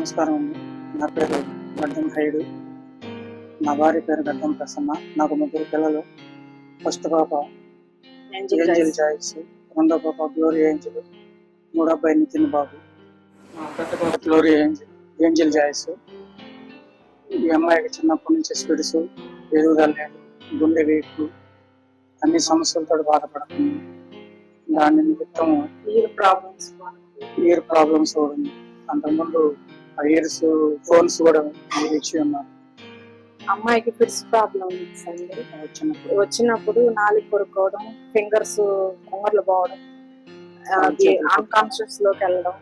నమస్కారం అండి. నా పేరు గడ్డం హైడు. నా భార్య పేరు గడ్డం ప్రసన్న. నాకు ముగ్గురు పిల్లలు. ఫస్ట్ పాప ఏంజల్ జాయిస్, రెండో పాప గ్లోరీ ఏంజల్, మూడో అబ్బాయి నితిన్ బాబు. పెద్ద పాప గ్లోరీ ఏంజల్ జాయిస్. ఈ అమ్మాయికి చిన్నప్పటి నుంచి స్పిడ్స్, ఎదుగుదల లేదు, గుండె వీపు, అన్ని సమస్యలతో బాధపడుతుంది. దాని నిమిత్తం ఇయర్ ప్రాబ్లమ్స్ కూడా ఉంది. అంతకుముందు ఇయర్స్ ఫోన్స్ కూడా ఇచ్చి ఉన్నారు. అమ్మాయికి ఫిట్స్ ప్రాబ్లం వచ్చినప్పుడు నాలుగు కొరుకోవడం, ఫింగర్స్ కొంగర్లు పోవడం, అన్కాన్షియస్ లోకి వెళ్ళడం.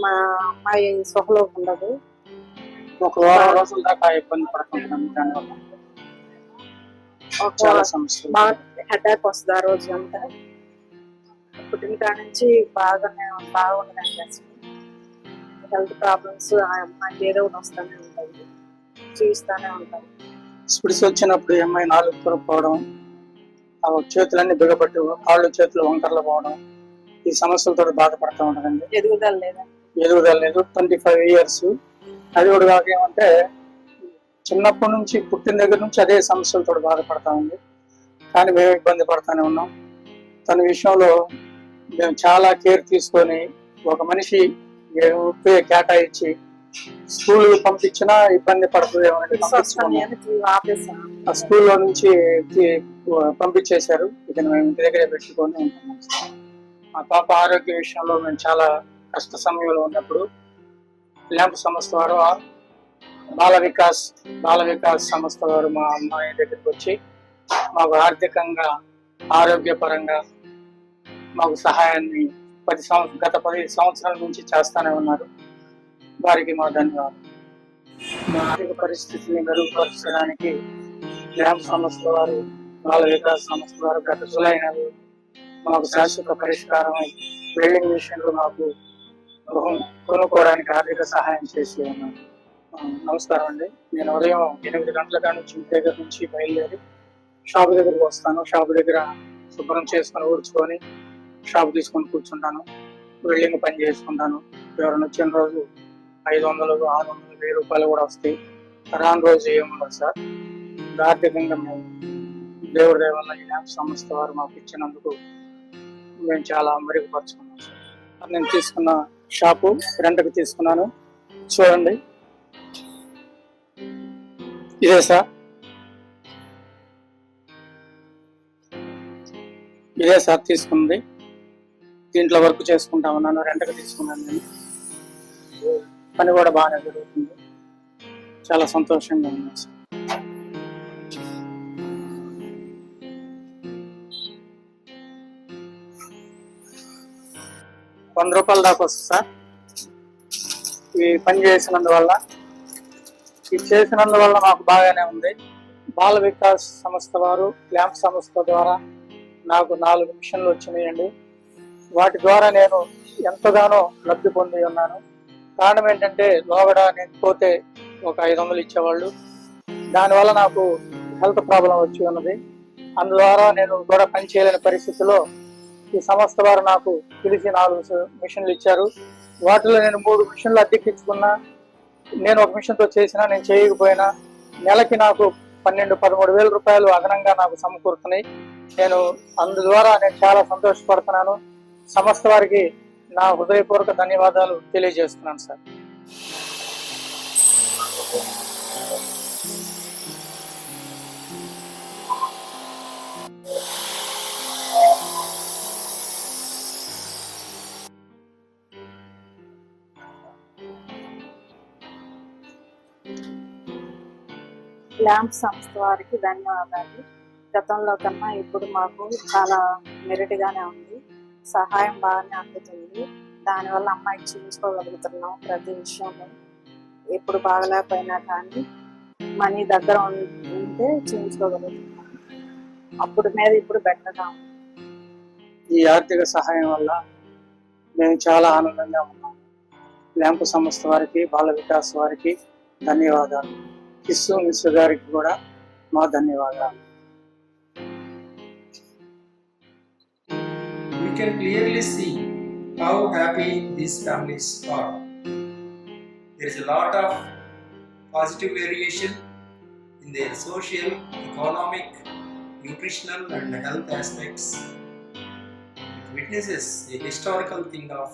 మా అమ్మాయి సొహలో ఉండదు. ఒక వారం రోజుల దాకా ఇబ్బంది పడుతుంటాం. దానివల్ల చాలా సమస్యలు. బాగా హెడేక్ వస్తుంది ఆ రోజు అంతా. పుట్టిన కాడ నుంచి బాగుండదండి. అసలు హెల్త్ ప్రాబ్లమ్స్ అమ్మాయికి ఏదో ఒకటి వస్తూనే ఉంటాయి, చూస్తూనే ఉంటాయి. స్పిడ్స్ వచ్చినప్పుడు ఈ అమ్మాయి నాలుగు కొరుకుపోవడం, చేతులన్నీ బిగపట్టు, కాళ్ళు చేతులు వంకర్లు పోవడం, ఈ సమస్యలతో బాధపడుతూ ఉంటుందండి. ఎదుగుదల లేదు. 25 years. అది కూడా కాక ఏమంటే చిన్నప్పటి నుంచి పుట్టిన దగ్గర నుంచి అదే సమస్యలతో బాధపడతా ఉంది. కానీ మేము ఇబ్బంది పడుతూనే ఉన్నాం. తన విషయంలో మేము చాలా కేర్ తీసుకొని ఒక మనిషి కేటాయించి స్కూల్ పంపించినా ఇబ్బంది పడుతుంది. ఆ స్కూల్లో నుంచి పంపించేశారు. ఇక మేము ఇంటి దగ్గరే పెట్టుకొని ఉంటున్నాం. మా పాప ఆరోగ్య విషయంలో మేము చాలా కష్ట సమయంలో ఉన్నప్పుడు ల్యాంప్ సంస్థ వారు, బాల వికాస్ సంస్థ వారు మా అమ్మాయి దగ్గరికి వచ్చి మాకు ఆర్థికంగా, ఆరోగ్యపరంగా మాకు సహాయాన్ని గత 10 సంవత్సరాల నుంచి చేస్తానే ఉన్నారు. వారికి మా ధన్యవాదాలు. మా ఆర్థిక పరిస్థితిని మెరుగుపరచడానికి ల్యాంప్ సంస్థ వారు, బాల వికాస్ సంస్థ వారు గత జూలై నెలలో మాకు శాశ్వత పరిష్కారమై వెల్డింగ్ మిషన్లు మాకు కొనుక్కోవడానికి ఆర్థిక సహాయం చేసి ఉన్నారు. నమస్కారం అండి. నేను ఉదయం 8 గంటల నుంచి ఇంటి దగ్గర నుంచి బయలుదేరి షాపు దగ్గరికి వస్తాను. షాపు దగ్గర శుభ్రం చేసుకొని ఊడ్చుకొని షాపు తీసుకొని కూర్చుంటాను. వెల్డింగ్ పని చేసుకుంటాను. ఎవరైనా వచ్చిన రోజు 500, 600, 1000 రూపాయలు కూడా వస్తాయి. రాని రోజు ఏముండదు సార్. ఆర్థికంగా మేము దేవుడి దయ వల్ల ఈ ల్యాంప్ సంస్థ వారు మాకు ఇచ్చినందుకు మేము చాలా మెరుగుపరుచుకున్నాం సార్. నేను తీసుకున్న షాపు రెంట్కి తీసుకున్నాను. చూడండి, ఇదే సార్. తీసుకుంది. దీంట్లో వర్క్ చేసుకుంటా ఉన్నాను. రెంట్కి తీసుకున్నాను. నేను పని కూడా బాగానే జరుగుతుంది. చాలా సంతోషంగా ఉన్నాను సార్. ₹100 దాకా వస్తుంది సార్. ఈ పని చేసినందువల్ల మాకు బాగానే ఉంది. బాల వికాస్ సంస్థ వారు ల్యాంప్ సంస్థ ద్వారా నాకు 4 మిషన్లు వచ్చినాయండి. వాటి ద్వారా నేను ఎంతగానో లబ్ధి పొంది ఉన్నాను. కారణం ఏంటంటే లోగడ నేను పోతే ఒక 500 ఇచ్చేవాళ్ళు. దానివల్ల నాకు హెల్త్ ప్రాబ్లం వచ్చి ఉన్నది. అందుద్వారా నేను కూడా పని చేయలేని పరిస్థితిలో ఈ సంస్థ వారు నాకు పిలిచి 4 మిషన్లు ఇచ్చారు. వాటిలో నేను 3 మిషన్లు అద్దెకించుకున్నా. నేను ఒక మిషన్తో చేసినా, నేను చేయకపోయినా నెలకి నాకు 12-13 వేల రూపాయలు అదనంగా నాకు సమకూరుతున్నాయి. అందుద్వారా నేను చాలా సంతోషపడుతున్నాను. సంస్థ వారికి నా హృదయపూర్వక ధన్యవాదాలు తెలియజేస్తున్నాను సార్. ల్యాంప్ సంస్థ వారికి ధన్యవాదాలు. గతంలో కన్నా ఇప్పుడు మాకు చాలా మెరుగ్గానే ఉంది. సహాయం బాగానే అందుతుంది. దానివల్ల అమ్మాయికి చూసుకోగలుగుతున్నాం. ప్రతి విషయంలో ఎప్పుడు బాగలేకపోయినా కానీ మనీ దగ్గర ఉంటే చూసుకోగలుగుతున్నాం. అప్పుడు మీద ఇప్పుడు బెటర్గా ఉంది. ఈ ఆర్థిక సహాయం వల్ల మేము చాలా ఆనందంగా ఉన్నాం. ల్యాంప్ సంస్థ వారికి, బాల వికాస్ వారికి ధన్యవాదాలు. కిస్సు మిస్సు గారికి కూడా మా ధన్యవాదాలు. We can clearly see how happy these families are. There is a lot of positive variation in their social, economic, nutritional and health aspects. It witnesses a historical thing of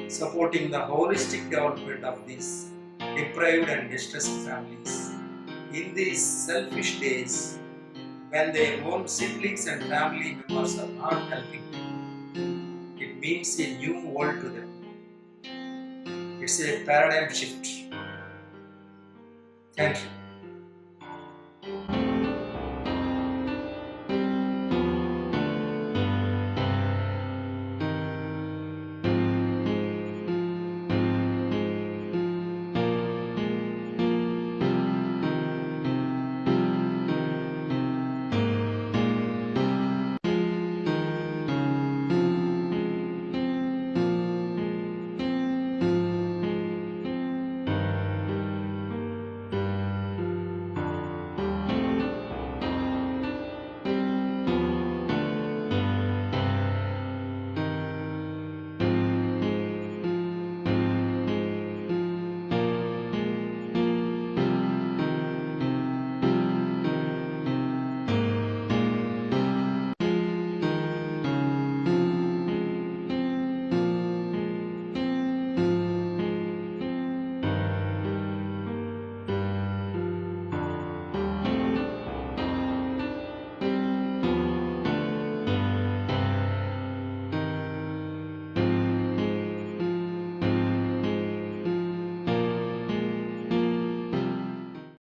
supporting the holistic development of these deprived and distressed families in these selfish days when their own siblings and family members are not helping them. It means a new world to them. It's a paradigm shift. Thank you.